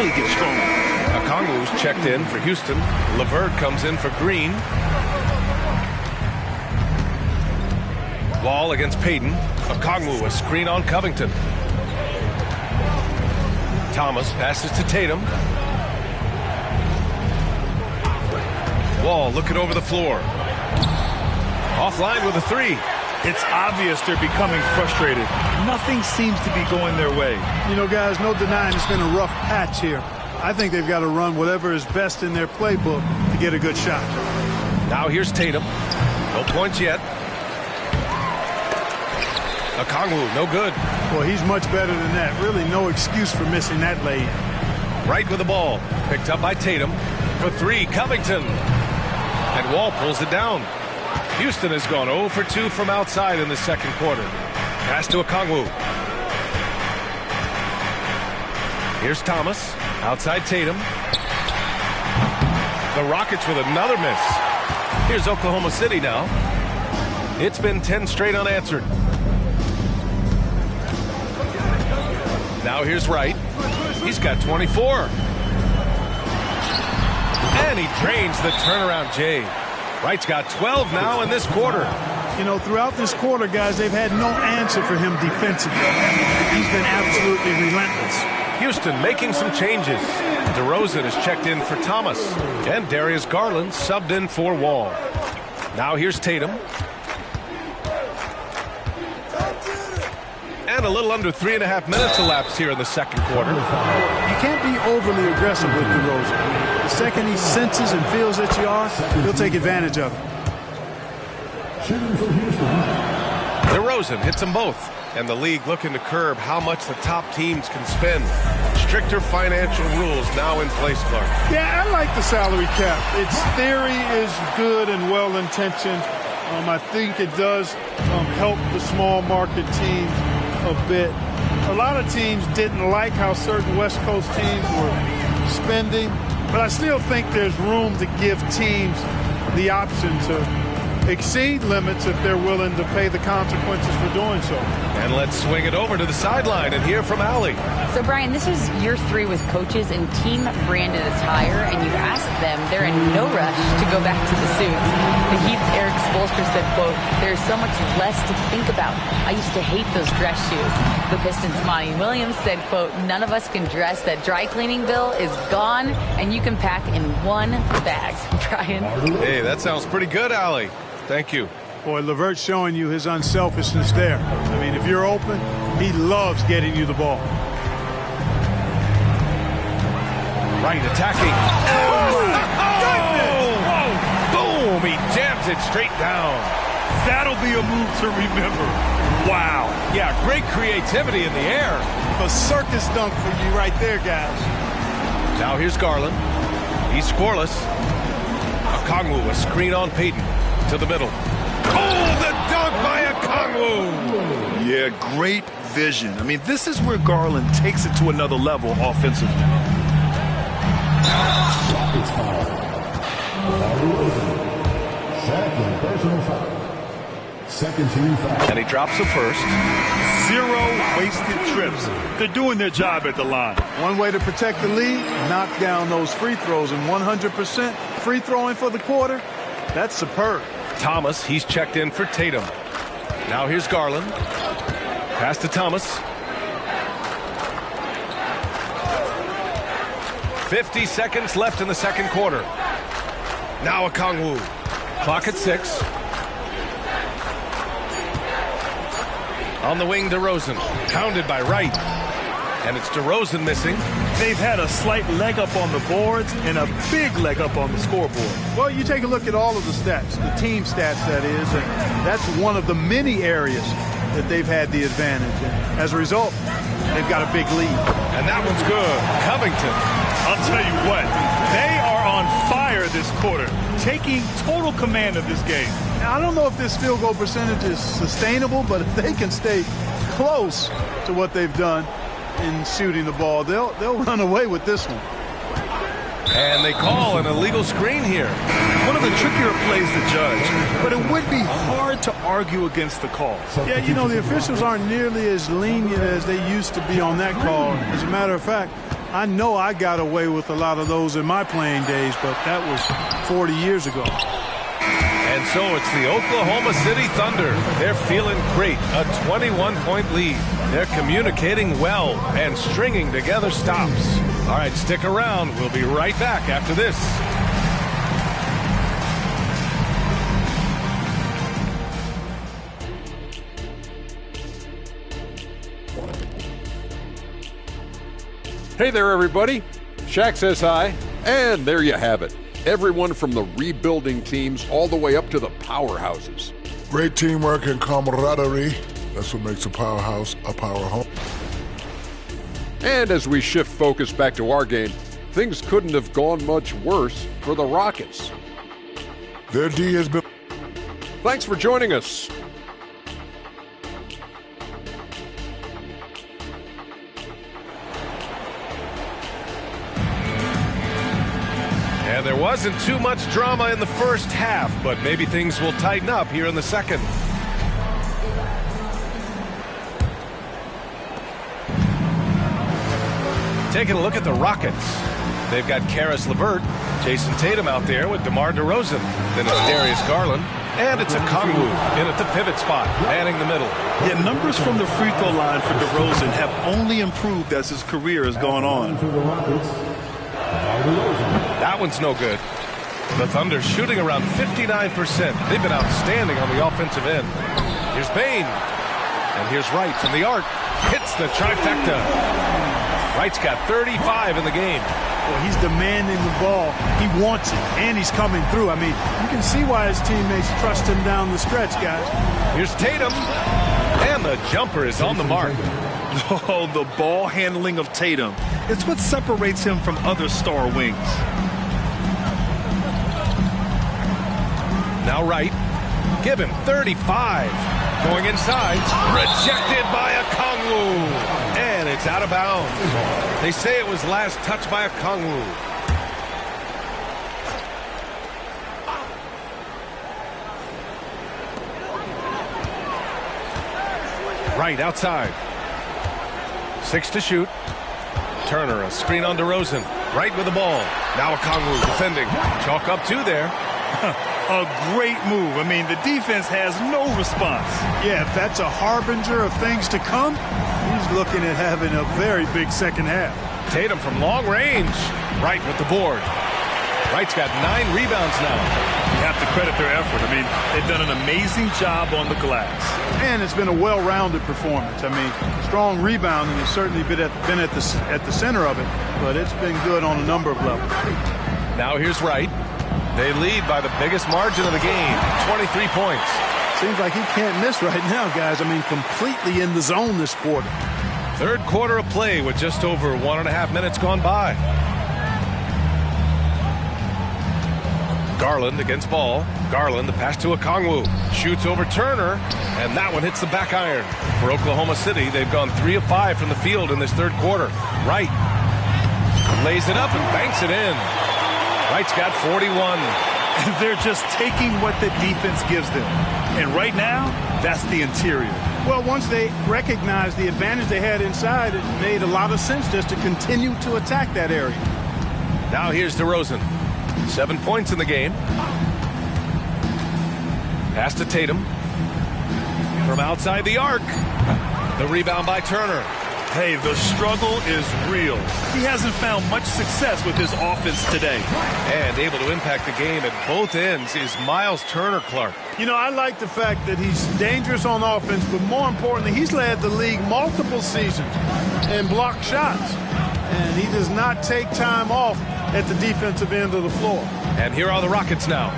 really get stronger. Okongwu's checked in for Houston. LeVert comes in for Green. Wall against Payton. Okongwu, a screen on Covington. Thomas passes to Tatum. Wall looking over the floor. Offline with a three. It's obvious they're becoming frustrated. Nothing seems to be going their way. You know, guys, no denying it's been a rough patch here. I think they've got to run whatever is best in their playbook to get a good shot. Now here's Tatum. No points yet. Okongwu, no good. Well, he's much better than that. Really no excuse for missing that lay. Right with the ball. Picked up by Tatum. For three, Covington. And Wall pulls it down. Houston has gone 0 for 2 from outside in the second quarter. Pass to Okongwu. Here's Thomas. Outside Tatum. The Rockets with another miss. Here's Oklahoma City now. It's been 10 straight unanswered. Now here's Wright. He's got 24. And he drains the turnaround J. Wright's got 12 now in this quarter. You know, throughout this quarter, guys, they've had no answer for him defensively. He's been absolutely relentless. Houston making some changes. DeRozan is checked in for Thomas. And Darius Garland subbed in for Wall. Now here's Tatum. And a little under 3.5 minutes elapsed here in the second quarter. You can't be overly aggressive with DeRozan. The second he senses and feels that you are, he'll take advantage of it. DeRozan hits them both. And the league looking to curb how much the top teams can spend. Stricter financial rules now in place, Clark. Yeah, I like the salary cap. Its theory is good and well-intentioned. I think it does help the small market teams a bit. A lot of teams didn't like how certain West Coast teams were spending, but I still think there's room to give teams the option to exceed limits if they're willing to pay the consequences for doing so. And let's swing it over to the sideline and hear from Allie. So, Brian, this is year 3 with coaches and team-branded attire, and you asked them, they're in no rush to go back to the suits. The Heat's Eric Spoelstra said, quote, "There's so much less to think about. I used to hate those dress shoes." The Pistons' Monty Williams said, quote, "None of us can dress. That dry cleaning bill is gone, and you can pack in one bag." Brian? Hey, that sounds pretty good, Allie. Thank you. Boy, LeVert's showing you his unselfishness there. I mean, if you're open, he loves getting you the ball. Right, attacking. Oh, boom! He jams it straight down. That'll be a move to remember. Wow. Yeah, great creativity in the air. A circus dunk for you right there, guys. Now here's Garland. He's scoreless. Okongwu, a screen on Payton. To the middle. Oh, the dunk by Okongwu! Yeah, great vision. I mean, this is where Garland takes it to another level offensively. Second team foul. And he drops the first. 0 wasted trips. They're doing their job at the line. One way to protect the lead, knock down those free throws, and 100% free throwing for the quarter, that's superb. Thomas, he's checked in for Tatum. Now here's Garland. Pass to Thomas. 50 seconds left in the second quarter. Now Okongwu. Clock at 6. On the wing, DeRozan. Pounded by Wright. And it's DeRozan missing. They've had a slight leg up on the boards and a big leg up on the scoreboard. Well, you take a look at all of the stats, the team stats, that is, and that's one of the many areas that they've had the advantage. And as a result, they've got a big lead. And that one's good. Covington. I'll tell you what, they are on fire this quarter, taking total command of this game. Now, I don't know if this field goal percentage is sustainable, but if they can stay close to what they've done in shooting the ball, they'll run away with this one. And they call an illegal screen here. One of the trickier plays to judge, but it would be hard to argue against the call. Yeah, you know, the officials aren't nearly as lenient as they used to be on that call. As a matter of fact, I know I got away with a lot of those in my playing days, but that was 40 years ago. And so it's the Oklahoma City Thunder. They're feeling great, a 21-point lead. They're communicating well and stringing together stops. All right, stick around. We'll be right back after this. Hey there, everybody. Shaq says hi, and there you have it. Everyone from the rebuilding teams all the way up to the powerhouses. Great teamwork and camaraderie. That's what makes a powerhouse a power home. And as we shift focus back to our game, things couldn't have gone much worse for the Rockets. Their D has been... Thanks for joining us. And there wasn't too much drama in the first half, but maybe things will tighten up here in the second. Taking a look at the Rockets. They've got Karis LeVert, Jason Tatum out there with DeMar DeRozan. Then it's Darius Garland, and it's Okongwu in at the pivot spot, manning the middle. Yeah, numbers from the free throw line for DeRozan have only improved as his career has gone on. That one's no good. The Thunder shooting around 59%. They've been outstanding on the offensive end. Here's Bane. And here's Wright from the arc. Hits the trifecta. Wright's got 35 in the game. Well, he's demanding the ball. He wants it, and he's coming through. I mean, you can see why his teammates trust him down the stretch, guys. Here's Tatum. And the jumper is on the mark. Oh, the ball handling of Tatum. It's what separates him from other star wings. Now Wright. Give him 35. Going inside. Rejected by Okongwu. And it's out of bounds. They say it was last touched by Okongwu. Right outside. 6 to shoot. Turner, a screen on DeRozan. Right with the ball. Now Okongwu defending. Chalk up 2 there. A great move. I mean, the defense has no response. Yeah, if that's a harbinger of things to come, he's looking at having a very big second half. Tatum from long range. Wright with the board. Wright's got 9 rebounds now. You have to credit their effort. I mean, they've done an amazing job on the glass. And it's been a well-rounded performance. I mean, strong rebounding has certainly been at the center of it, but it's been good on a number of levels. Now here's Wright. They lead by the biggest margin of the game, 23 points. Seems like he can't miss right now, guys. I mean, completely in the zone this quarter. Third quarter of play with just over 1.5 minutes gone by. Garland against ball. Garland, the pass to Okongwu. Shoots over Turner, and that one hits the back iron. For Oklahoma City, they've gone 3 of 5 from the field in this third quarter. Wright lays it up and banks it in. Wright's got 41. They're just taking what the defense gives them. And right now, that's the interior. Well, once they recognized the advantage they had inside, it made a lot of sense just to continue to attack that area. Now here's DeRozan. 7 points in the game. Pass to Tatum. From outside the arc. The rebound by Turner. Hey, the struggle is real. He hasn't found much success with his offense today. And able to impact the game at both ends is Miles Turner-Clark. You know, I like the fact that he's dangerous on offense, but more importantly, he's led the league multiple seasons and blocked shots. And he does not take time off at the defensive end of the floor. And here are the Rockets now.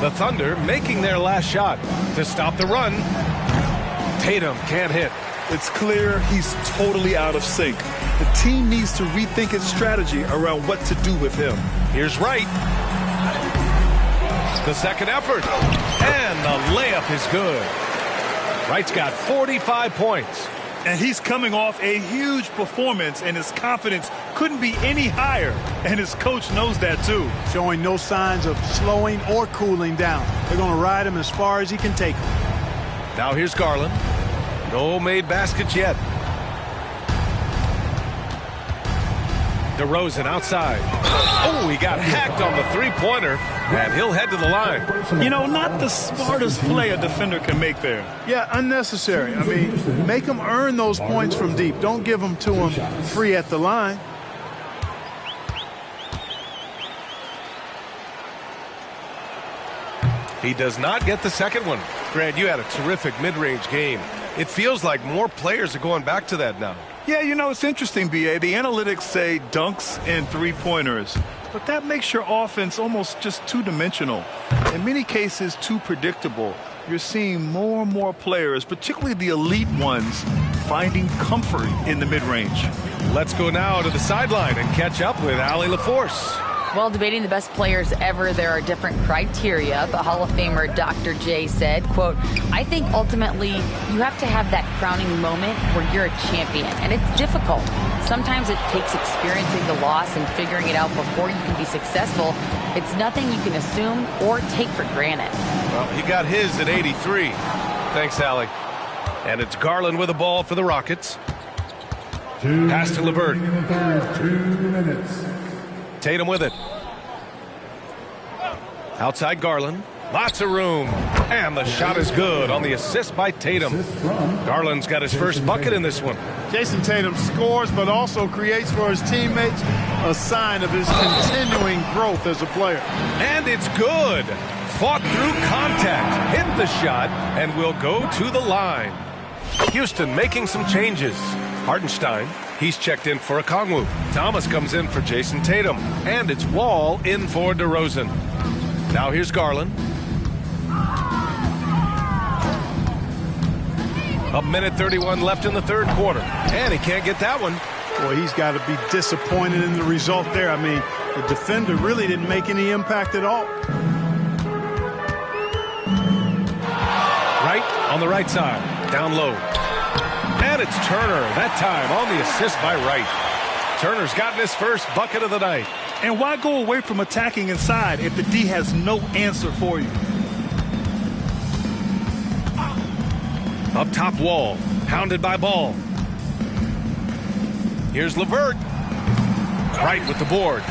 The Thunder making their last shot to stop the run. Tatum can't hit. It's clear he's totally out of sync. The team needs to rethink its strategy around what to do with him. Here's Wright. The second effort. And the layup is good. Wright's got 45 points. And he's coming off a huge performance, and his confidence couldn't be any higher. And his coach knows that, too. Showing no signs of slowing or cooling down. They're going to ride him as far as he can take him. Now here's Garland. No made baskets yet. DeRozan outside. Oh, he got hacked on the three-pointer, and he'll head to the line. You know, not the smartest play a defender can make there. Yeah, unnecessary. I mean, make them earn those points from deep. Don't give them to them free at the line. He does not get the second one. Grant, you had a terrific mid-range game. It feels like more players are going back to that now. Yeah, you know, it's interesting, B.A. The analytics say dunks and three-pointers, but that makes your offense almost just two-dimensional. In many cases, too predictable. You're seeing more and more players, particularly the elite ones, finding comfort in the mid-range. Let's go now to the sideline and catch up with Allie LaForce. While debating the best players ever, there are different criteria, but Hall of Famer Dr. J said, quote, I think ultimately you have to have that crowning moment where you're a champion, and it's difficult. Sometimes it takes experiencing the loss and figuring it out before you can be successful. It's nothing you can assume or take for granted. Well, he got his at 83. Thanks, Allie. And it's Garland with the ball for the Rockets. Pass to LeVert. 2 minutes. Tatum with it. Outside Garland. Lots of room. And the shot is good on the assist by Tatum. Garland's got his first bucket in this one. Jason Tatum scores, but also creates for his teammates a sign of his continuing growth as a player. And it's good. Fought through contact. Hit the shot and will go to the line. Houston making some changes. Hardenstein, he's checked in for Okongwu. Thomas comes in for Jason Tatum. And it's Wall in for DeRozan. Now here's Garland. A minute 31 left in the third quarter. And he can't get that one. Boy, he's got to be disappointed in the result there. I mean, the defender really didn't make any impact at all. Right on the right side. Down low. And it's Turner, that time on the assist by Wright. Turner's gotten his first bucket of the night. And why go away from attacking inside if the D has no answer for you? Up top Wall, hounded by Ball. Here's LeVert. Wright with the board.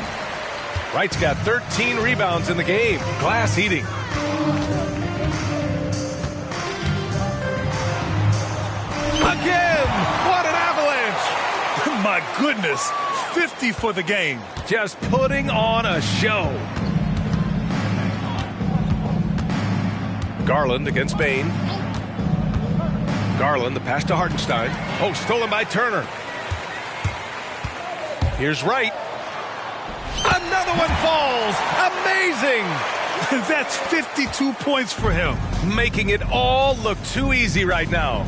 Wright's got 13 rebounds in the game. Glass heating. Again! What an avalanche! My goodness, 50 for the game. Just putting on a show. Garland against Bain. Garland, the pass to Hartenstein. Oh, stolen by Turner. Here's Wright. Another one falls. Amazing! That's 52 points for him. Making it all look too easy right now.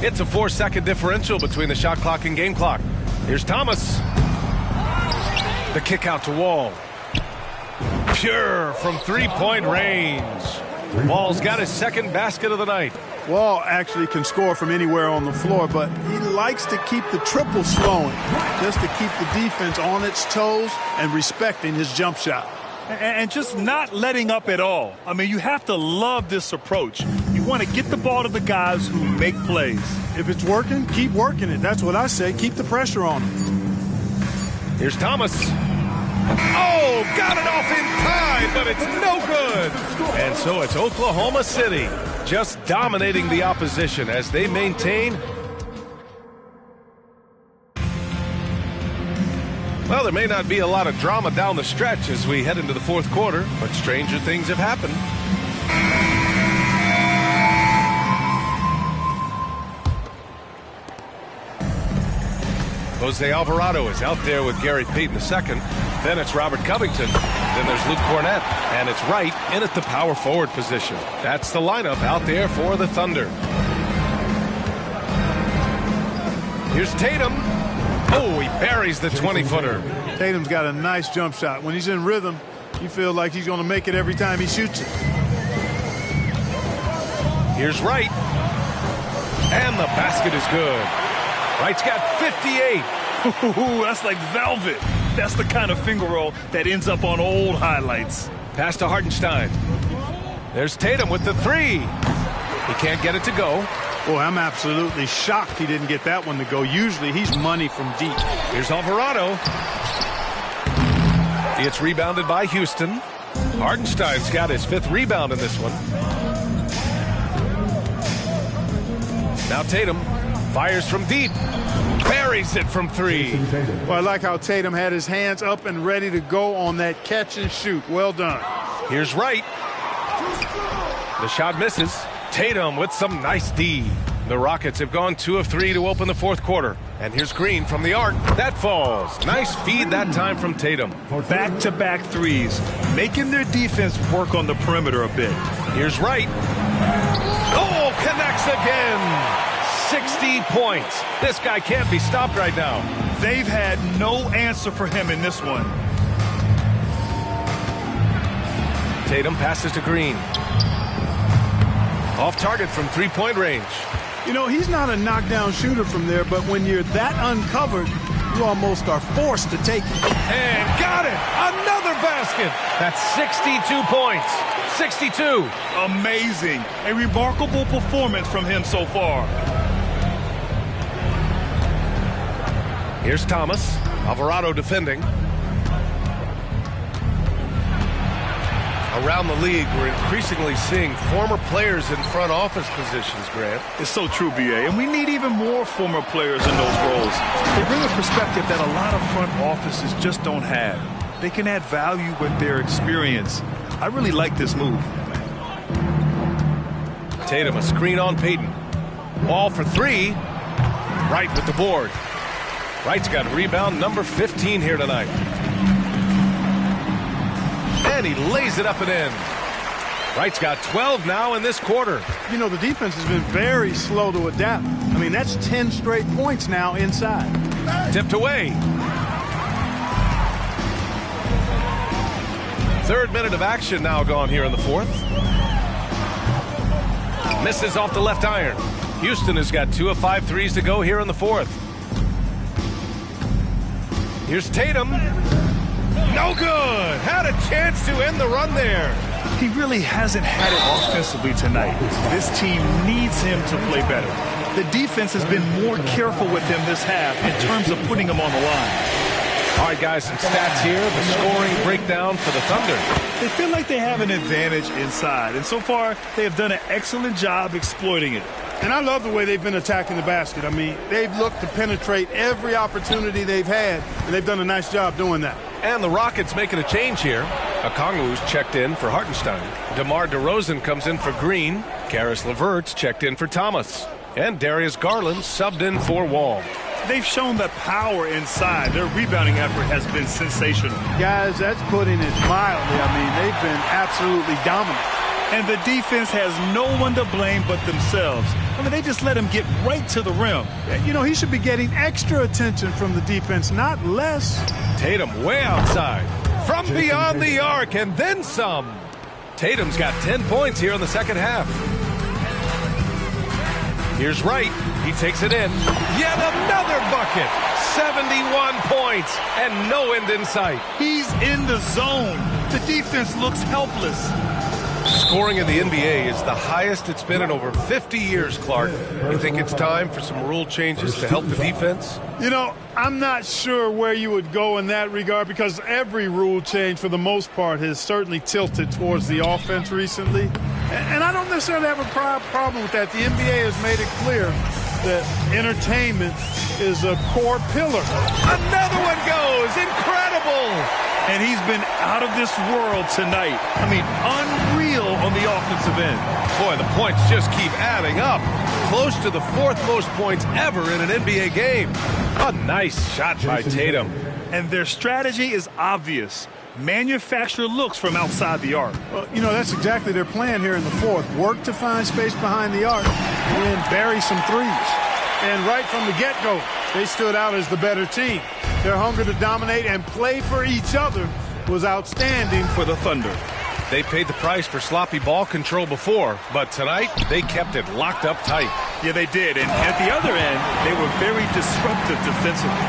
It's a 4-second differential between the shot clock and game clock. Here's Thomas. The kick out to Wall. Pure from three-point range. Wall's got his second basket of the night. Wall actually can score from anywhere on the floor, but he likes to keep the triples flowing, just to keep the defense on its toes and respecting his jump shot. And just not letting up at all. I mean, you have to love this approach. You want to get the ball to the guys who make plays. If it's working, keep working it. That's what I say. Keep the pressure on him. Here's Thomas. Oh, got it off in time, but it's no good. And so it's Oklahoma City just dominating the opposition as they maintain. Well, there may not be a lot of drama down the stretch as we head into the fourth quarter, but stranger things have happened. Jose Alvarado is out there with Gary Payton II. Then it's Robert Covington. Then there's Luke Cornett. And it's Wright in at the power forward position. That's the lineup out there for the Thunder. Here's Tatum. Oh, he buries the 20-footer. Tatum's got a nice jump shot. When he's in rhythm, you feel like he's going to make it every time he shoots it. Here's Wright. And the basket is good. Wright's got 58. Ooh, that's like velvet. That's the kind of finger roll that ends up on old highlights. Pass to Hartenstein. There's Tatum with the three. He can't get it to go. Boy, I'm absolutely shocked he didn't get that one to go. Usually he's money from deep. Here's Alvarado. It's rebounded by Houston. Hartenstein's got his 5th rebound in this one. Now Tatum fires from deep. Buries it from 3. Well, I like how Tatum had his hands up and ready to go on that catch and shoot. Well done. Here's Wright. The shot misses. Tatum with some nice D. The Rockets have gone 2 of 3 to open the 4th quarter. And here's Green from the arc. That falls. Nice feed that time from Tatum. Back-to-back threes, making their defense work on the perimeter a bit. Here's Wright. Oh, connects again. 60 points. This guy can't be stopped right now. They've had no answer for him in this one. Tatum passes to Green. Off target from 3-point range. You know, he's not a knockdown shooter from there, but when you're that uncovered, you almost are forced to take it. And got it! Another basket! That's 62 points. 62. Amazing. A remarkable performance from him so far. Here's Thomas. Alvarado defending. Around the league, we're increasingly seeing former players in front office positions, Grant. It's so true, B.A., and we need even more former players in those roles. They bring a perspective that a lot of front offices just don't have. They can add value with their experience. I really like this move. Tatum, a screen on Payton. Ball for 3. Wright with the board. Wright's got rebound number 15 here tonight. And he lays it up and in. Wright's got 12 now in this quarter. You know, the defense has been very slow to adapt. I mean, that's 10 straight points now inside. Tipped away. 3rd minute of action now gone here in the 4th. Misses off the left iron. Houston has got 2 of 5 threes to go here in the 4th. Here's Tatum. No good. Had a chance to end the run there. He really hasn't had it offensively tonight. This team needs him to play better. The defense has been more careful with him this half in terms of putting him on the line. All right, guys, some stats here. The scoring breakdown for the Thunder. They feel like they have an advantage inside, and so far they have done an excellent job exploiting it. And I love the way they've been attacking the basket. I mean, they've looked to penetrate every opportunity they've had, and they've done a nice job doing that. And the Rockets making a change here. Okongwu's checked in for Hartenstein. DeMar DeRozan comes in for Green. Karis LeVert's checked in for Thomas. And Darius Garland subbed in for Wall. They've shown the power inside. Their rebounding effort has been sensational. Guys, that's putting it mildly. I mean, they've been absolutely dominant. And the defense has no one to blame but themselves. I mean, they just let him get right to the rim. You know, he should be getting extra attention from the defense, not less. Tatum way outside. From beyond the arc and then some. Tatum's got 10 points here in the second half. Here's Wright. He takes it in. Yet another bucket. 71 points and no end in sight. He's in the zone. The defense looks helpless. Scoring in the NBA is the highest it's been in over 50 years, Clark. You think it's time for some rule changes to help the defense? You know, I'm not sure where you would go in that regard because every rule change, for the most part, has certainly tilted towards the offense recently. And I don't necessarily have a problem with that. The NBA has made it clear that entertainment is a core pillar. Another one goes. Incredible. And he's been out of this world tonight. I mean, unreal on the offensive end. Boy, the points just keep adding up. Close to the 4th most points ever in an NBA game. A nice shot by Tatum. And their strategy is obvious. Manufacture looks from outside the arc. Well, you know, that's exactly their plan here in the 4th. Work to find space behind the arc and then bury some threes. And right from the get-go, they stood out as the better team. Their hunger to dominate and play for each other was outstanding for the Thunder. They paid the price for sloppy ball control before, but tonight they kept it locked up tight. Yeah, they did. And at the other end, they were very disruptive defensively.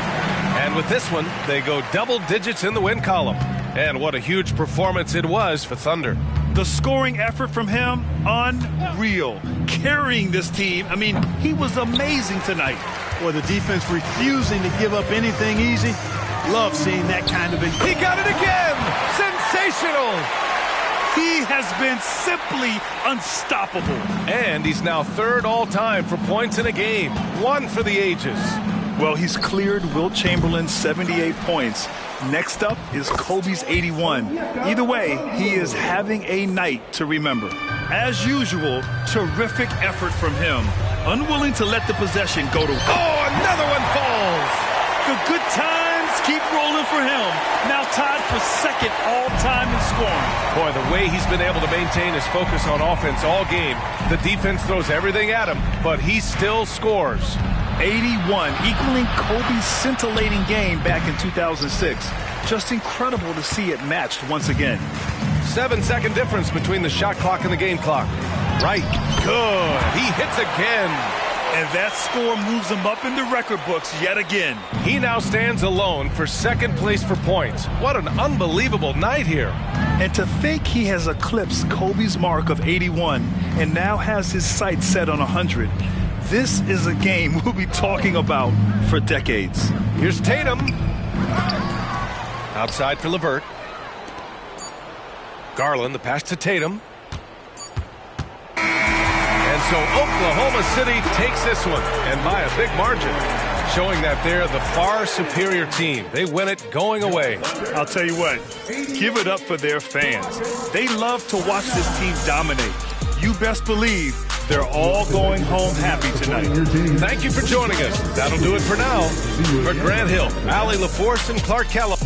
And with this one, they go double digits in the win column. And what a huge performance it was for Thunder. The scoring effort from him, unreal. Carrying this team, I mean, he was amazing tonight. Boy, the defense refusing to give up anything easy. Love seeing that kind of He got it again! Sensational! He has been simply unstoppable. And he's now third all-time for points in a game. One for the ages. Well, he's cleared Wilt Chamberlain's 78 points. Next up is Kobe's 81. Either way, he is having a night to remember. As usual, terrific effort from him. Unwilling to let the possession go to... Oh, another one falls! The good times keep rolling for him. Now tied for second all-time in scoring. Boy, the way he's been able to maintain his focus on offense all game. The defense throws everything at him, but he still scores. 81, equaling Kobe's scintillating game back in 2006. Just incredible to see it matched once again. 7-second difference between the shot clock and the game clock. Right. Good. He hits again. And that score moves him up in the record books yet again. He now stands alone for second place for points. What an unbelievable night here. And to think he has eclipsed Kobe's mark of 81 and now has his sights set on 100. This is a game we'll be talking about for decades. Here's Tatum. Outside for LeVert. Garland, the pass to Tatum. And so Oklahoma City takes this one, and by a big margin, showing that they're the far superior team. They win it going away. I'll tell you what, give it up for their fans. They love to watch this team dominate. You best believe they're all going home happy tonight. Thank you for joining us. That'll do it for now. For Grant Hill, Allie LaForce, and Clark Kellogg.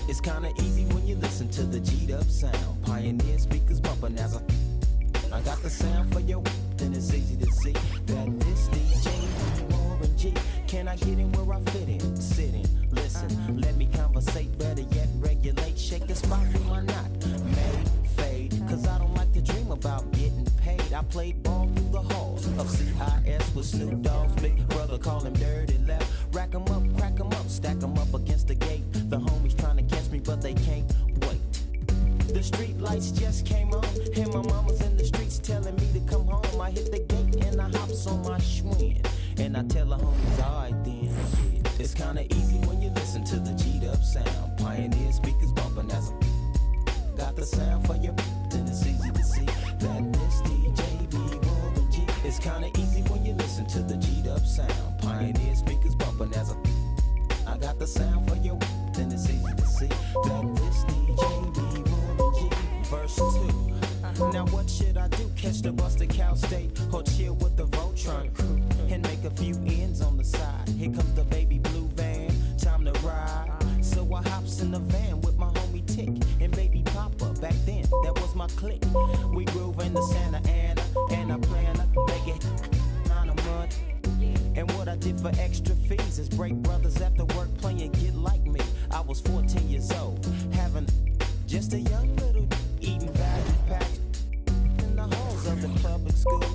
It's kinda easy when you listen to the G'd up sound. Pioneer speakers bumping as I got the sound for your then it's easy to see that this DJ Warren G. Can I get in where I fit in? Sit in, listen, let me conversate, better yet regulate, shake the spot for my knot. Made, fade, cause I don't like to dream about getting paid. I played ball through the halls of CIS with Snoop Dogg's big brother, call him Dirty Left. Rack 'em up, crack 'em up, stack 'em up against the gate. The homies trying to catch me, but they can't wait. The street lights just came on, and my mama's in the streets telling me to come home. I hit the gate and I hops on my Schwinn, and I tell the homies, alright then. It's kinda easy when you listen to the G'd up sound. Pioneer speakers bumping as I got the sound for you, then it's easy to see that this DJ be Warren G. It's kinda easy when you listen to the G'd up sound. Pioneer speakers bumping as I got the sound for you, then it's easy to see that this DJ be Warren G. Verse 2. Now what should I do? Catch the bus to Cal State or chill with the Voltron crew and make a few ends on the side? Here comes the baby blue van, time to ride. So I hops in the van with my homie Tick and baby Papa. Back then, that was my clique. We groove in the Santa Ana and I plan to make it on a month. And what I did for extra fees is break brothers after work playing Get Like Me. I was 14 years old, having just a young little eating value pack in the halls of the public school.